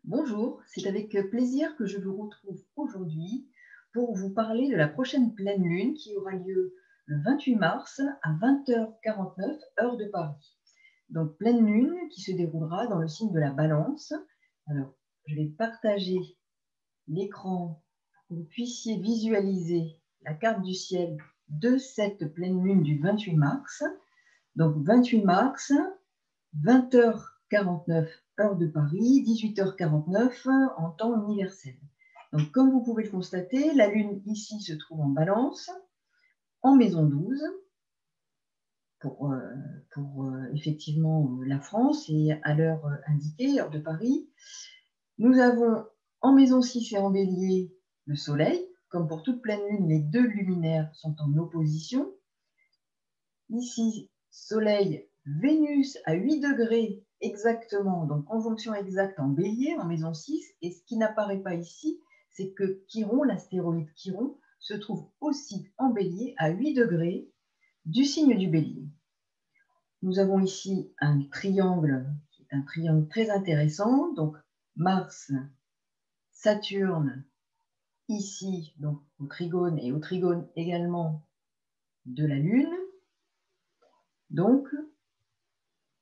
Bonjour, c'est avec plaisir que je vous retrouve aujourd'hui pour vous parler de la prochaine pleine lune qui aura lieu le 28 mars à 20h49 heure de Paris. Donc pleine lune qui se déroulera dans le signe de la Balance. Alors, je vais partager l'écran pour que vous puissiez visualiser la carte du ciel de cette pleine lune du 28 mars. Donc 28 mars, 20h49 heure de Paris, 18h49 en temps universel. Donc, comme vous pouvez le constater, la Lune ici se trouve en Balance, en maison 12, pour effectivement la France et à l'heure indiquée, heure de Paris. Nous avons en maison 6 et en Bélier le Soleil. Comme pour toute pleine Lune, les deux luminaires sont en opposition. Ici, Soleil, Vénus à 8 degrés exactement, donc conjonction exacte en Bélier, en maison 6. Et ce qui n'apparaît pas ici, c'est que Chiron, l'astéroïde Chiron, se trouve aussi en Bélier à 8 degrés du signe du Bélier. Nous avons ici un triangle, qui est un triangle très intéressant, donc Mars, Saturne, ici, donc au trigone, et au trigone également de la Lune. Donc,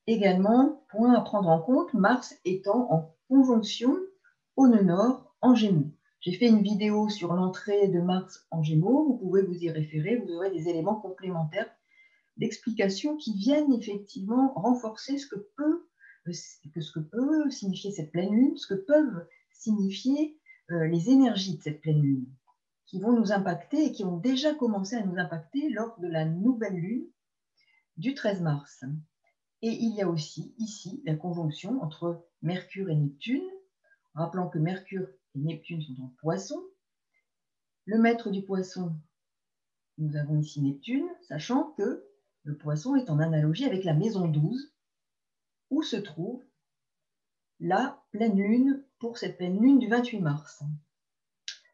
également, point à prendre en compte, Mars étant en conjonction au nœud nord en Gémeaux. J'ai fait une vidéo sur l'entrée de Mars en Gémeaux, vous pouvez vous y référer, vous aurez des éléments complémentaires d'explication qui viennent effectivement renforcer ce que peut signifier cette pleine lune, ce que peuvent signifier les énergies de cette pleine lune, qui vont nous impacter et qui ont déjà commencé à nous impacter lors de la nouvelle lune du 13 mars. Et il y a aussi ici la conjonction entre Mercure et Neptune, rappelant que Mercure et Neptune sont en Poisson. Le maître du Poisson, nous avons ici Neptune, sachant que le Poisson est en analogie avec la maison 12, où se trouve la pleine lune pour cette pleine lune du 28 mars.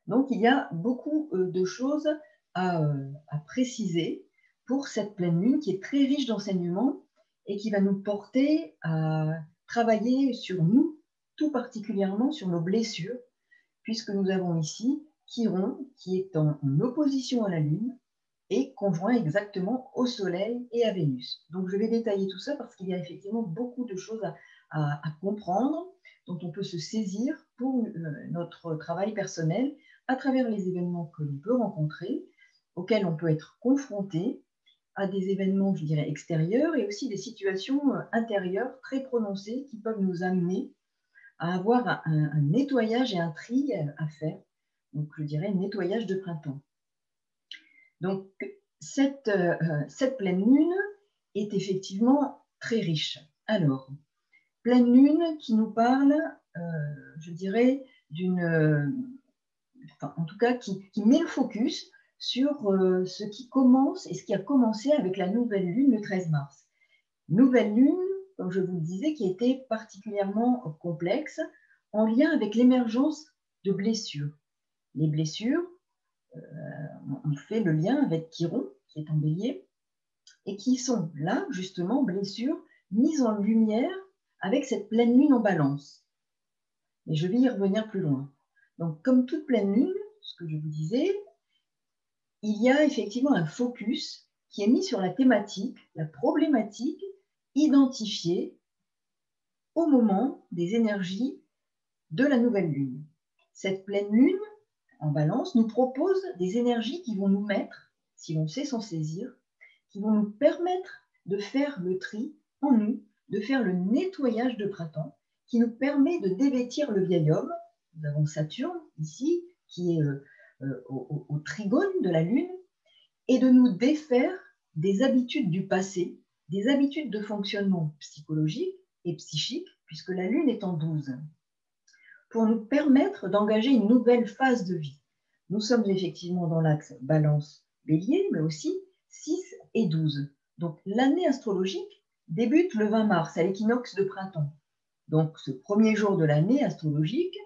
Donc il y a beaucoup de choses à préciser pour cette pleine lune qui est très riche d'enseignements et qui va nous porter à travailler sur nous, tout particulièrement sur nos blessures, puisque nous avons ici Chiron qui est en opposition à la Lune et conjoint exactement au Soleil et à Vénus. Donc je vais détailler tout ça parce qu'il y a effectivement beaucoup de choses à comprendre, dont on peut se saisir pour notre travail personnel à travers les événements que l'on peut rencontrer, auxquels on peut être confronté, à des événements, je dirais, extérieurs et aussi des situations intérieures très prononcées qui peuvent nous amener à avoir un nettoyage et un tri à faire. Donc, je dirais nettoyage de printemps. Donc, cette pleine lune est effectivement très riche. Alors, pleine lune qui nous parle, je dirais, en tout cas, qui met le focus sur ce qui commence et ce qui a commencé avec la nouvelle lune le 13 mars. Nouvelle lune, comme je vous le disais, qui était particulièrement complexe en lien avec l'émergence de blessures. Les blessures, on fait le lien avec Chiron, qui est en Bélier, et qui sont là, justement, blessures mises en lumière avec cette pleine lune en Balance. Et je vais y revenir plus loin. Donc, comme toute pleine lune, ce que je vous disais, il y a effectivement un focus qui est mis sur la thématique, la problématique identifiée au moment des énergies de la nouvelle lune. Cette pleine lune en Balance nous propose des énergies qui vont nous mettre, si l'on sait s'en saisir, qui vont nous permettre de faire le tri en nous, de faire le nettoyage de printemps, qui nous permet de dévêtir le vieil homme. Nous avons Saturne ici, qui est au trigone de la Lune, et de nous défaire des habitudes du passé, des habitudes de fonctionnement psychologique et psychique, puisque la Lune est en 12, pour nous permettre d'engager une nouvelle phase de vie. Nous sommes effectivement dans l'axe Balance-Bélier, mais aussi 6 et 12. Donc l'année astrologique débute le 20 mars, à l'équinoxe de printemps. Donc ce premier jour de l'année astrologique,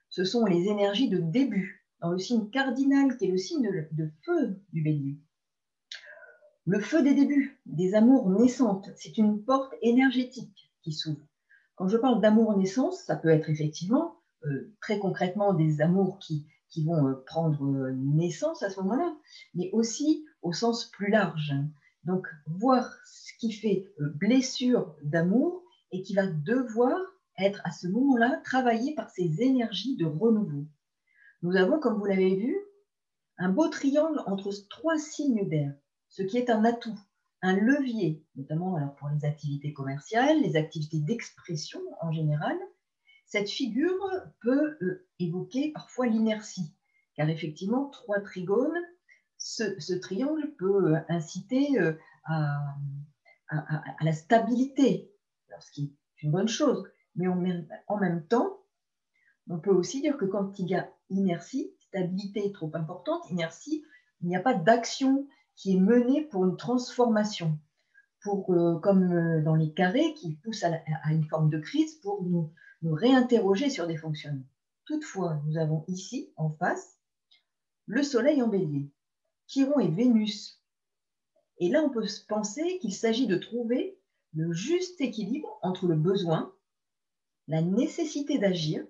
ce sont les énergies de début, dans le signe cardinal qui est le signe de feu du Bélier. Le feu des débuts, des amours naissantes, c'est une porte énergétique qui s'ouvre. Quand je parle d'amour naissance, ça peut être effectivement très concrètement des amours qui vont prendre naissance à ce moment-là, mais aussi au sens plus large. Donc, voir ce qui fait blessure d'amour et qui va devoir être à ce moment-là travaillé par ces énergies de renouveau. Nous avons, comme vous l'avez vu, un beau triangle entre 3 signes d'air, ce qui est un atout, un levier, notamment alors pour les activités commerciales, les activités d'expression en général. Cette figure peut évoquer parfois l'inertie, car effectivement, 3 trigones, ce triangle peut inciter à la stabilité, ce qui est une bonne chose. Mais en même temps, on peut aussi dire que quand il y a inertie, stabilité trop importante, inertie, il n'y a pas d'action qui est menée pour une transformation, comme dans les carrés qui poussent à une forme de crise pour nous réinterroger sur des fonctionnements. Toutefois, nous avons ici, en face, le Soleil en Bélier, Chiron et Vénus. Et là, on peut penser qu'il s'agit de trouver le juste équilibre entre le besoin, la nécessité d'agir,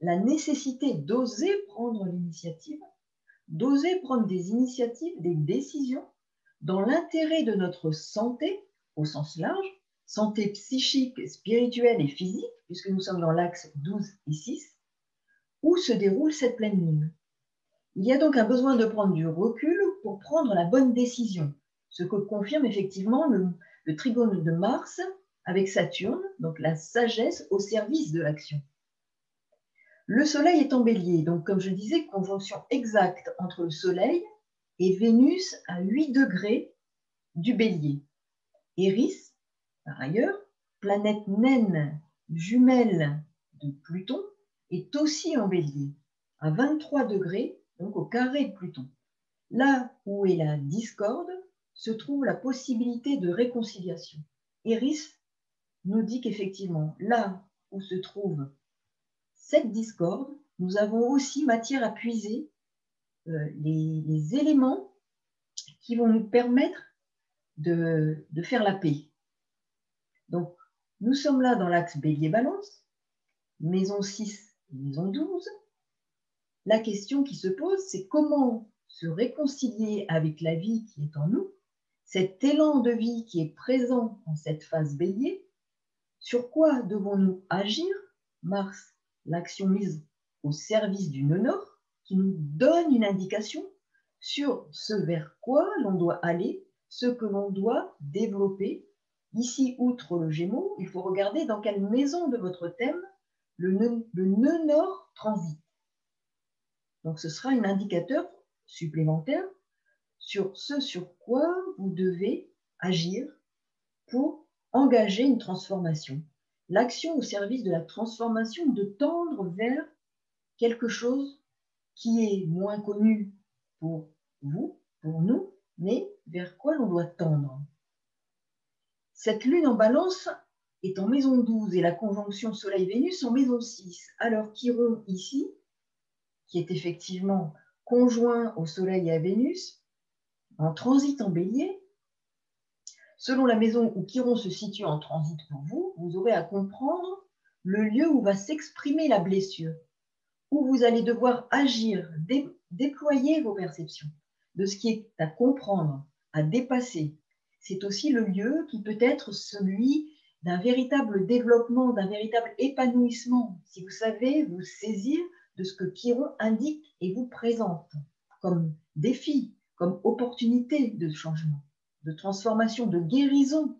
la nécessité d'oser prendre l'initiative, d'oser prendre des initiatives, des décisions dans l'intérêt de notre santé au sens large, santé psychique, spirituelle et physique, puisque nous sommes dans l'axe 12 et 6, où se déroule cette pleine lune. Il y a donc un besoin de prendre du recul pour prendre la bonne décision, ce que confirme effectivement le trigone de Mars avec Saturne, donc la sagesse au service de l'action. Le Soleil est en Bélier, donc comme je disais, conjonction exacte entre le Soleil et Vénus à 8 degrés du Bélier. Eris, par ailleurs, planète naine jumelle de Pluton, est aussi en Bélier, à 23 degrés, donc au carré de Pluton. Là où est la discorde, se trouve la possibilité de réconciliation. Eris nous dit qu'effectivement, là où se trouve cette discorde, nous avons aussi matière à puiser les éléments qui vont nous permettre de faire la paix. Donc, nous sommes là dans l'axe Bélier-Balance, maison 6 et maison 12. La question qui se pose, c'est comment se réconcilier avec la vie qui est en nous, cet élan de vie qui est présent en cette phase Bélier. Sur quoi devons-nous agir? Mars, l'action mise au service du nœud nord, qui nous donne une indication sur ce vers quoi l'on doit aller, ce que l'on doit développer. Ici, outre le Gémeaux, il faut regarder dans quelle maison de votre thème le nœud nord transite. Donc, ce sera un indicateur supplémentaire sur ce sur quoi vous devez agir pour engager une transformation. L'action au service de la transformation, de tendre vers quelque chose qui est moins connu pour vous, pour nous, mais vers quoi l'on doit tendre. Cette lune en balance est en maison 12 et la conjonction Soleil-Vénus en maison 6. Alors Chiron ici, qui est effectivement conjoint au Soleil et à Vénus, en transit en Bélier. Selon la maison où Chiron se situe en transit pour vous, vous aurez à comprendre le lieu où va s'exprimer la blessure, où vous allez devoir agir, déployer vos perceptions de ce qui est à comprendre, à dépasser. C'est aussi le lieu qui peut être celui d'un véritable développement, d'un véritable épanouissement, si vous savez vous saisir de ce que Chiron indique et vous présente comme défi, comme opportunité de changement, de transformation, de guérison,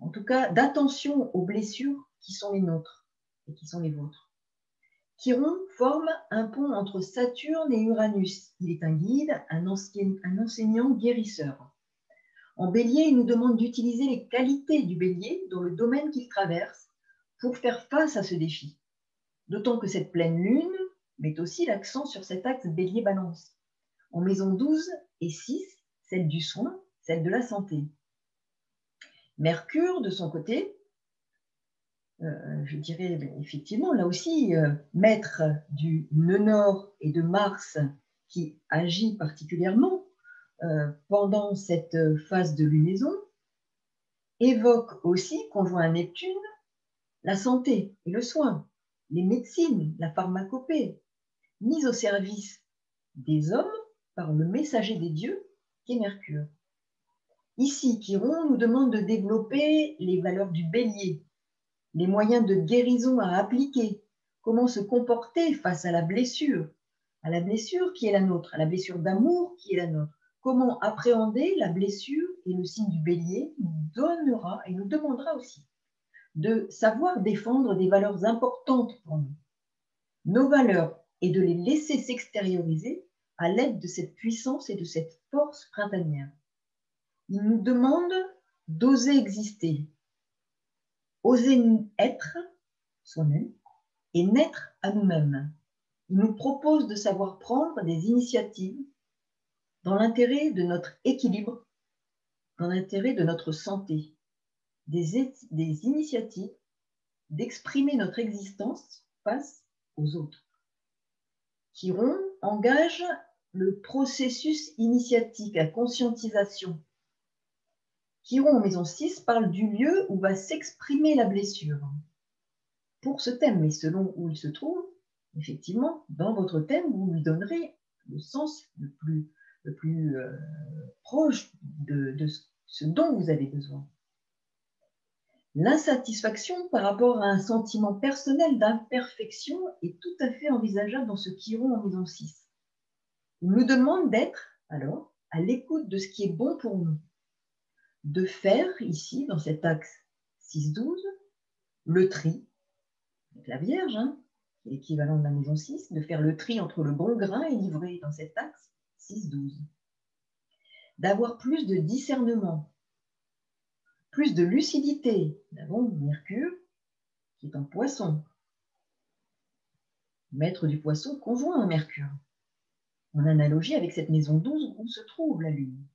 en tout cas d'attention aux blessures qui sont les nôtres et qui sont les vôtres. Chiron forme un pont entre Saturne et Uranus. Il est un guide, un enseignant guérisseur. En Bélier, il nous demande d'utiliser les qualités du Bélier dans le domaine qu'il traverse pour faire face à ce défi. D'autant que cette pleine lune met aussi l'accent sur cet axe Bélier-Balance. En maison 12 et 6, celle du soin, celle de la santé. Mercure, de son côté, je dirais effectivement, là aussi, maître du nœud nord et de Mars qui agit particulièrement pendant cette phase de lunaison, évoque aussi, conjoint à Neptune, la santé et le soin. les médecines, la pharmacopée, mise au service des hommes par le messager des dieux qu'est Mercure. Ici, Chiron nous demande de développer les valeurs du bélier, les moyens de guérison à appliquer, comment se comporter face à la blessure qui est la nôtre, à la blessure d'amour qui est la nôtre. Comment appréhender la blessure, et le signe du bélier nous donnera et nous demandera aussi de savoir défendre des valeurs importantes pour nous, nos valeurs, et de les laisser s'extérioriser à l'aide de cette puissance et de cette force printanière. Il nous demande d'oser exister, oser être soi-même et naître à nous-mêmes. Il nous propose de savoir prendre des initiatives dans l'intérêt de notre équilibre, dans l'intérêt de notre santé, des initiatives d'exprimer notre existence face aux autres. Chiron engage le processus initiatique, la conscientisation. Chiron en maison 6 parle du lieu où va s'exprimer la blessure. Pour ce thème, mais selon où il se trouve, effectivement, dans votre thème, vous lui donnerez le sens le plus proche de ce dont vous avez besoin. L'insatisfaction par rapport à un sentiment personnel d'imperfection est tout à fait envisageable dans ce Chiron en maison 6. Il nous demande d'être, alors, à l'écoute de ce qui est bon pour nous, de faire ici, dans cet axe 6-12, le tri, avec la Vierge, qui est l'équivalent de la maison 6, de faire le tri entre le bon grain et l'ivré dans cet axe 6-12. D'avoir plus de discernement, plus de lucidité. Nous avons Mercure qui est en Poisson, maître du Poisson conjoint à Mercure, en analogie avec cette maison 12 où se trouve la Lune.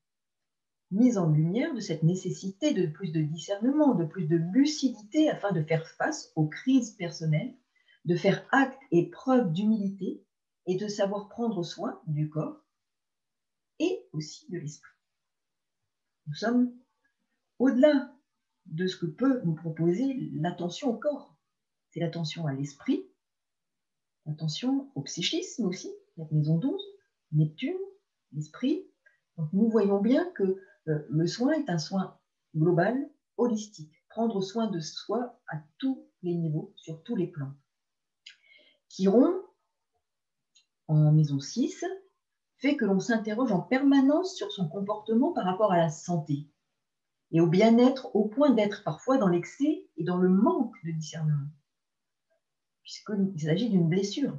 Mise en lumière de cette nécessité de plus de discernement, de plus de lucidité afin de faire face aux crises personnelles, de faire acte et preuve d'humilité et de savoir prendre soin du corps et aussi de l'esprit. Nous sommes au-delà de ce que peut nous proposer l'attention au corps. C'est l'attention à l'esprit, l'attention au psychisme aussi, la maison 12, Neptune, l'esprit. Donc nous voyons bien que le soin est un soin global, holistique. Prendre soin de soi à tous les niveaux, sur tous les plans. Chiron, en maison 6, fait que l'on s'interroge en permanence sur son comportement par rapport à la santé et au bien-être, au point d'être parfois dans l'excès et dans le manque de discernement, puisqu'il s'agit d'une blessure.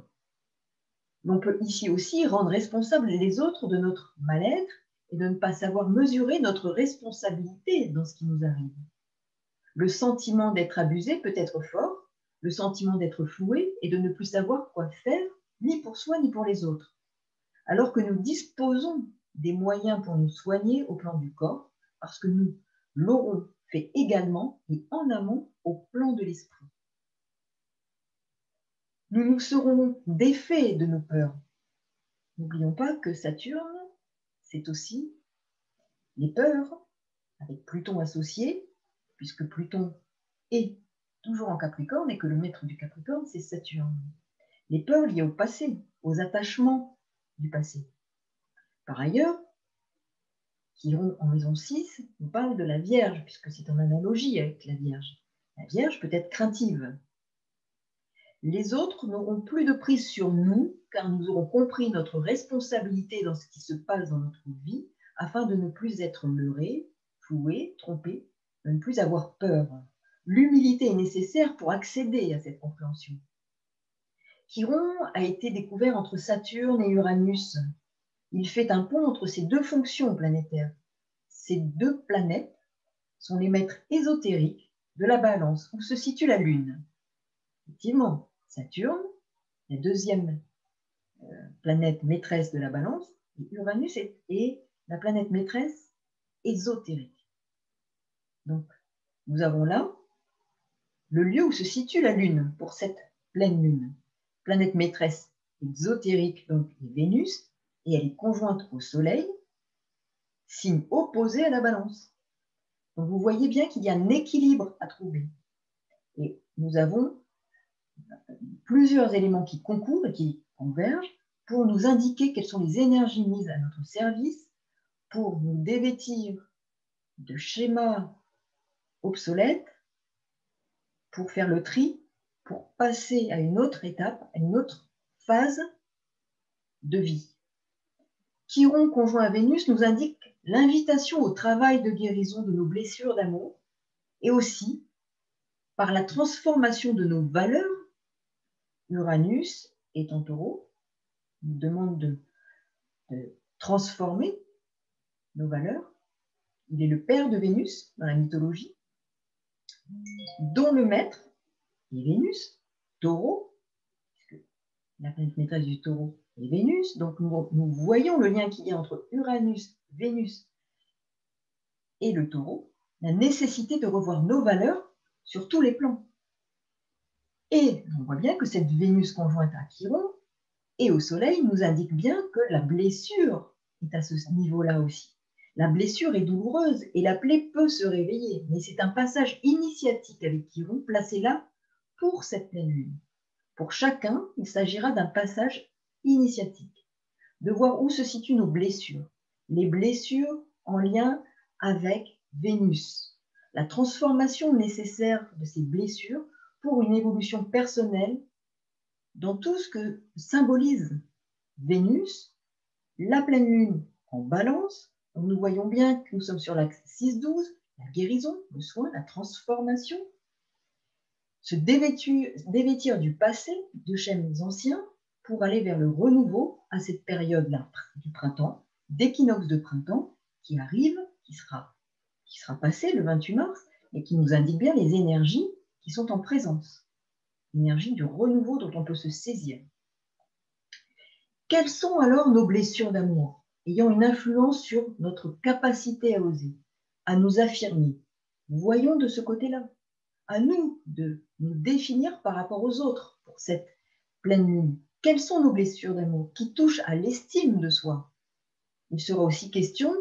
On peut ici aussi rendre responsables les autres de notre mal-être et de ne pas savoir mesurer notre responsabilité dans ce qui nous arrive. Le sentiment d'être abusé peut être fort, le sentiment d'être floué et de ne plus savoir quoi faire, ni pour soi ni pour les autres, alors que nous disposons des moyens pour nous soigner au plan du corps, parce que nous l'aurons fait également et en amont au plan de l'esprit. Nous nous serons défaits de nos peurs. N'oublions pas que Saturne, c'est aussi les peurs, avec Pluton associé, puisque Pluton est toujours en Capricorne et que le maître du Capricorne, c'est Saturne. Les peurs liées au passé, aux attachements du passé. Par ailleurs, Chiron en maison 6 nous parle de la Vierge, puisque c'est en analogie avec la Vierge. La Vierge peut être craintive. Les autres n'auront plus de prise sur nous, car nous aurons compris notre responsabilité dans ce qui se passe dans notre vie, afin de ne plus être leurrés, floués, trompés, de ne plus avoir peur. L'humilité est nécessaire pour accéder à cette compréhension. Chiron a été découvert entre Saturne et Uranus. Il fait un pont entre ces deux fonctions planétaires. Ces deux planètes sont les maîtres ésotériques de la balance, où se situe la Lune. Effectivement, Saturne, la deuxième planète maîtresse de la balance, et Uranus est la planète maîtresse ésotérique. Donc, nous avons là le lieu où se situe la Lune pour cette pleine Lune. Planète maîtresse exotérique, donc est Vénus, et elle est conjointe au Soleil, signe opposé à la balance. Donc vous voyez bien qu'il y a un équilibre à trouver. Et nous avons plusieurs éléments qui concourent et qui convergent pour nous indiquer quelles sont les énergies mises à notre service pour nous dévêtir de schémas obsolètes, pour faire le tri, pour passer à une autre étape, à une autre phase de vie. Chiron conjoint à Vénus nous indique l'invitation au travail de guérison de nos blessures d'amour et aussi par la transformation de nos valeurs. Uranus est en Taureau, nous demande de transformer nos valeurs. Il est le père de Vénus dans la mythologie, dont le maître est Vénus, Taureau, puisque la planète maîtresse du Taureau est Vénus. Donc nous voyons le lien qu'il y a entre Uranus, Vénus et le Taureau, la nécessité de revoir nos valeurs sur tous les plans. Et on voit bien que cette Vénus conjointe à Chiron et au Soleil nous indique bien que la blessure est à ce niveau-là aussi. La blessure est douloureuse et la plaie peut se réveiller, mais c'est un passage initiatique avec Chiron placé là pour cette pleine lune. Pour chacun, il s'agira d'un passage initiatique, de voir où se situent nos blessures, les blessures en lien avec Vénus, la transformation nécessaire de ces blessures pour une évolution personnelle dans tout ce que symbolise Vénus, la pleine lune en Balance. Donc nous voyons bien que nous sommes sur l'axe 6-12, la guérison, le soin, la transformation, se dévêtir du passé, de schèmes anciens, pour aller vers le renouveau à cette période-là du printemps, d'équinoxe de printemps qui arrive, qui sera passé le 28 mars, et qui nous indique bien les énergies qui sont en présence. L'énergie du renouveau dont on peut se saisir. Quelles sont alors nos blessures d'amour, ayant une influence sur notre capacité à oser, à nous affirmer? Voyons de ce côté-là. À nous de nous définir par rapport aux autres pour cette pleine lune. Quelles sont nos blessures d'amour qui touchent à l'estime de soi? Il sera aussi question,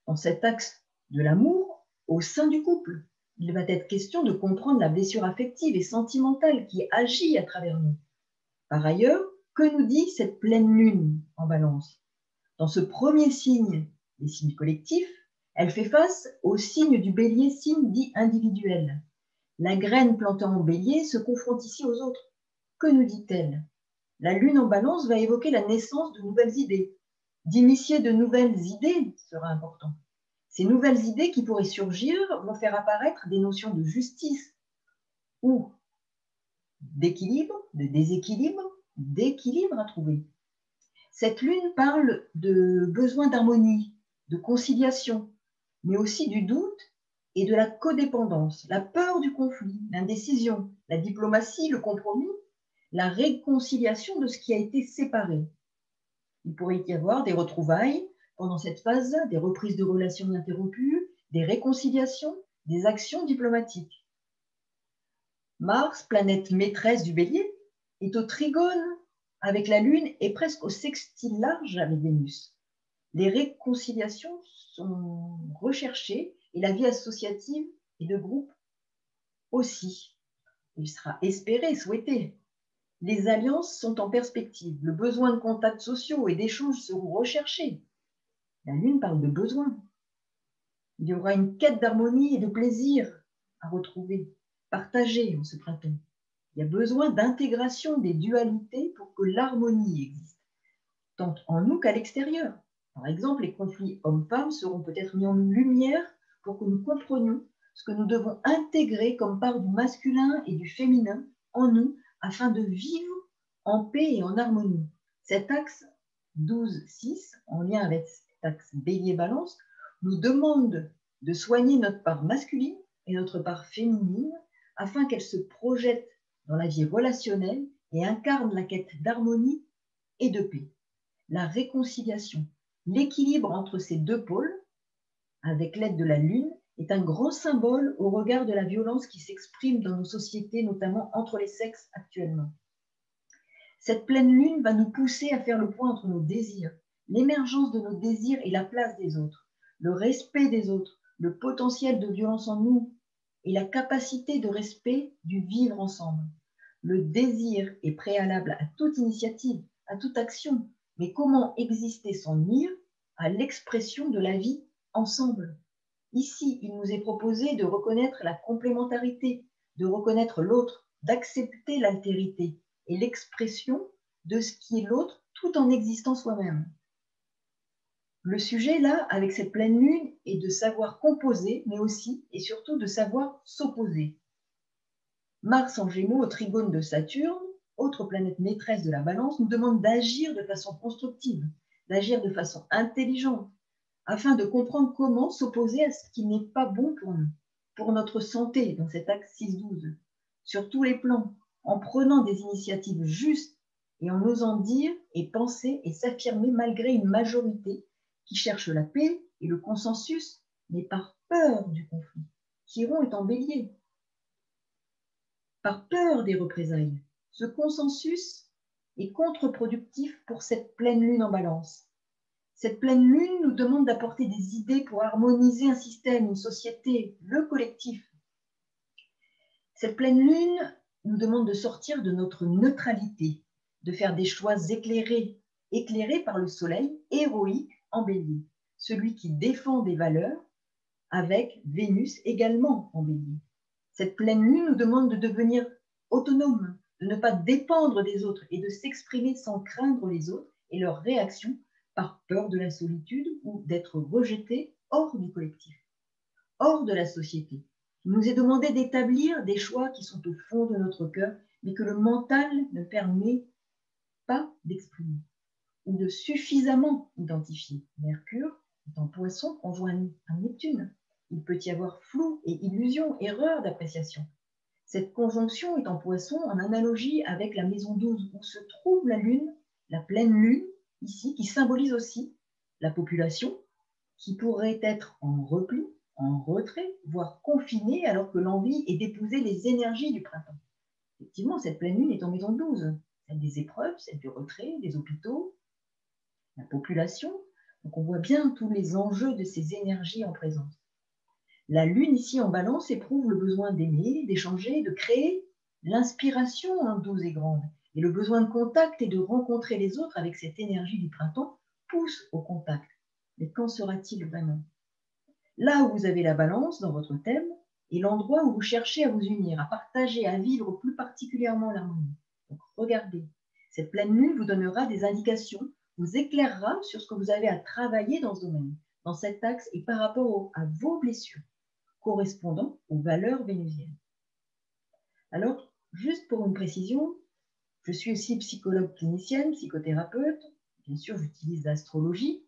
dans cet axe de l'amour, au sein du couple. Il va être question de comprendre la blessure affective et sentimentale qui agit à travers nous. Par ailleurs, que nous dit cette pleine lune en Balance? Dans ce premier signe des signes collectifs, elle fait face au signe du Bélier, signe dit individuel. La graine plantée en Bélier se confronte ici aux autres. Que nous dit-elle? La lune en Balance va évoquer la naissance de nouvelles idées. D'initier de nouvelles idées sera important. Ces nouvelles idées qui pourraient surgir vont faire apparaître des notions de justice ou d'équilibre, de déséquilibre, d'équilibre à trouver. Cette lune parle de besoin d'harmonie, de conciliation, mais aussi du doute et de la codépendance, la peur du conflit, l'indécision, la diplomatie, le compromis, la réconciliation de ce qui a été séparé. Il pourrait y avoir des retrouvailles pendant cette phase, des reprises de relations interrompues, des réconciliations, des actions diplomatiques. Mars, planète maîtresse du Bélier, est au trigone avec la Lune et presque au sextile large avec Vénus. Les réconciliations sont recherchées et la vie associative et de groupe aussi. Il sera espéré, souhaité. Les alliances sont en perspective. Le besoin de contacts sociaux et d'échanges seront recherchés. La Lune parle de besoin. Il y aura une quête d'harmonie et de plaisir à retrouver, partagée en ce printemps. Il y a besoin d'intégration des dualités pour que l'harmonie existe, tant en nous qu'à l'extérieur. Par exemple, les conflits hommes-femmes seront peut-être mis en lumière pour que nous comprenions ce que nous devons intégrer comme part du masculin et du féminin en nous afin de vivre en paix et en harmonie. Cet axe 12-6, en lien avec cet axe Bélier-Balance, nous demande de soigner notre part masculine et notre part féminine afin qu'elles se projettent dans la vie relationnelle et incarnent la quête d'harmonie et de paix. La réconciliation, l'équilibre entre ces deux pôles, avec l'aide de la Lune, est un grand symbole au regard de la violence qui s'exprime dans nos sociétés, notamment entre les sexes actuellement. Cette pleine Lune va nous pousser à faire le point entre nos désirs, l'émergence de nos désirs et la place des autres, le respect des autres, le potentiel de violence en nous et la capacité de respect du vivre ensemble. Le désir est préalable à toute initiative, à toute action. Mais comment exister sans nuire à l'expression de la vie ensemble? Ici, il nous est proposé de reconnaître la complémentarité, de reconnaître l'autre, d'accepter l'altérité et l'expression de ce qui est l'autre tout en existant soi-même. Le sujet, là, avec cette pleine lune, est de savoir composer, mais aussi et surtout de savoir s'opposer. Mars en Gémeaux, au trigone de Saturne, autre planète maîtresse de la balance, nous demande d'agir de façon constructive, d'agir de façon intelligente, afin de comprendre comment s'opposer à ce qui n'est pas bon pour nous, pour notre santé, dans cet axe 6-12, sur tous les plans, en prenant des initiatives justes et en osant dire et penser et s'affirmer malgré une majorité qui cherche la paix et le consensus, mais par peur du conflit. Chiron est en bélier, par peur des représailles. Ce consensus est contre-productif pour cette pleine lune en balance. Cette pleine lune nous demande d'apporter des idées pour harmoniser un système, une société, le collectif. Cette pleine lune nous demande de sortir de notre neutralité, de faire des choix éclairés, éclairés par le soleil héroïque en bélier, celui qui défend des valeurs avec Vénus également en bélier. Cette pleine lune nous demande de devenir autonome, de ne pas dépendre des autres et de s'exprimer sans craindre les autres et leurs réactions par peur de la solitude ou d'être rejeté hors du collectif, hors de la société. Il nous est demandé d'établir des choix qui sont au fond de notre cœur, mais que le mental ne permet pas d'exprimer ou de suffisamment identifier. Mercure est en Poisson conjoint à Neptune. Il peut y avoir flou et illusion, erreur d'appréciation. Cette conjonction est en Poisson en analogie avec la maison 12 où se trouve la Lune, la pleine Lune, ici, qui symbolise aussi la population, qui pourrait être en repli, en retrait, voire confinée, alors que l'envie est d'épouser les énergies du printemps. Effectivement, cette pleine lune est en maison 12, celle des épreuves, celle du retrait, des hôpitaux, la population. Donc on voit bien tous les enjeux de ces énergies en présence. La lune ici en balance éprouve le besoin d'aimer, d'échanger, de créer. L'inspiration en 12 est grande. Et le besoin de contact et de rencontrer les autres avec cette énergie du printemps pousse au contact. Mais qu'en sera-t-il vraiment? Là où vous avez la balance dans votre thème est l'endroit où vous cherchez à vous unir, à partager, à vivre plus particulièrement l'harmonie. Donc regardez, cette pleine lune vous donnera des indications, vous éclairera sur ce que vous avez à travailler dans ce domaine, dans cet axe et par rapport à vos blessures correspondant aux valeurs vénusiennes. Alors, juste pour une précision, je suis aussi psychologue clinicienne, psychothérapeute, bien sûr j'utilise l'astrologie,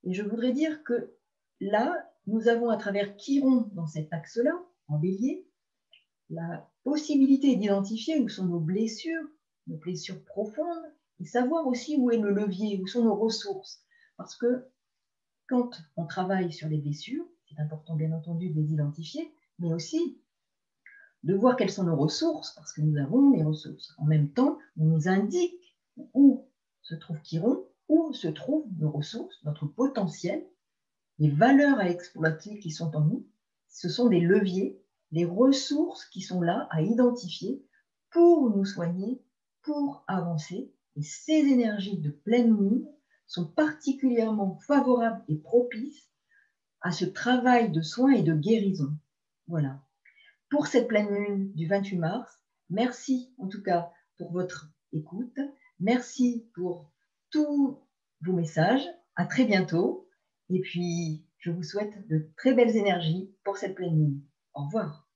et je voudrais dire que là, nous avons à travers Chiron dans cet axe-là, en bélier, la possibilité d'identifier où sont nos blessures profondes, et savoir aussi où est le levier, où sont nos ressources. Parce que quand on travaille sur les blessures, c'est important bien entendu de les identifier, mais aussi de voir quelles sont nos ressources, parce que nous avons les ressources. En même temps, on nous indique où se trouve Chiron, où se trouvent nos ressources, notre potentiel, les valeurs à exploiter qui sont en nous. Ce sont des leviers, des ressources qui sont là à identifier pour nous soigner, pour avancer. Et ces énergies de pleine lune sont particulièrement favorables et propices à ce travail de soins et de guérison. Voilà. Pour cette pleine lune du 28 mars, merci en tout cas pour votre écoute. Merci pour tous vos messages. À très bientôt. Et puis, je vous souhaite de très belles énergies pour cette pleine lune. Au revoir.